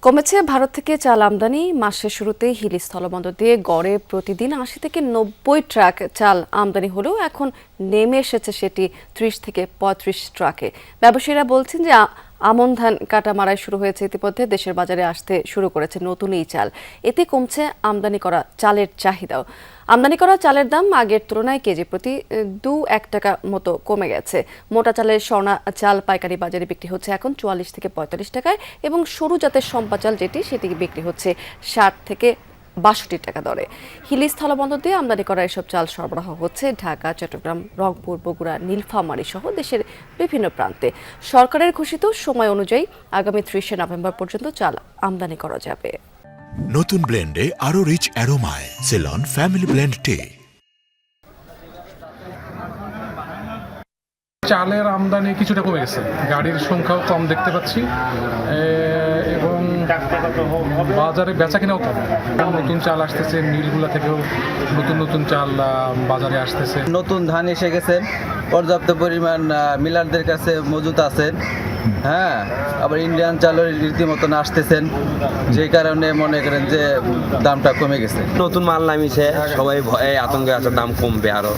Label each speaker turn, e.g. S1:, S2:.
S1: কমেছে ভারত থেকে চাল আমদানি। মাসের শুরুতে হিলি স্থলবন্দর দিয়ে গড়ে প্রতিদিন ৮০ থেকে ৯০ ট্রাক চাল আমদানি হলেও এখন নেমে এসেছে সেটি ৩০ থেকে ৩৫ ট্রাকে। ব্যবসায়ীরা বলছেন যে আমন ধান কাটা মারাই শুরু হয়েছে, ইতিমধ্যে দেশের বাজারে আসতে শুরু করেছে নতুন এই চাল। এতে কমছে আমদানি করা চালের চাহিদাও। আমদানি করা চালের দাম আগের তুলনায় কেজি প্রতি ২-১ টাকা মতো কমে গেছে। মোটা চালের স্বর্ণা চাল পাইকারি বাজারে বিক্রি হচ্ছে এখন ৪৪ থেকে ৪৫ টাকায় এবং সরু জাতের সম্পা চাল সেটি বিক্রি হচ্ছে ৬০ থেকে ৬২ টাকা দরে। হিলি স্থলবন্দর দিয়ে আমদানি করা এসব চাল সরবরাহ হচ্ছে ঢাকা, চট্টগ্রাম, রংপুর, বগুড়া, নীলফামারী সহ দেশের বিভিন্ন প্রান্তে। সরকারের ঘোষিত সময় অনুযায়ী আগামী ৩০শে নভেম্বর পর্যন্ত চাল আমদানি করা যাবে।
S2: নতুন ব্লেন্ডে আরো রিচ অ্যারোমায় সেলন ফ্যামিলি ব্লেন্ড টে।
S3: চালের আমদানি কিছুটা কমে গেছে, গাড়ির সংখ্যাও কম দেখতে পাচ্ছি এবং বাজারে বেচা কিনাও কম। নতুন চাল আসতেছে, মিলগুলা থেকেও নতুন চাল বাজারে আসতেছে।
S4: নতুন ধান এসে গেছেন, পর্যাপ্ত পরিমাণ মিলারদের কাছে মজুত আছেন। হ্যাঁ, আবার ইন্ডিয়ান চালও রীতিমতন আসতেছেন, যে কারণে মনে করেন যে দামটা কমে গেছে।
S5: নতুন মাল নামিছে, সবাই ভয়ে আতঙ্কে আছে দাম কমবে আরো।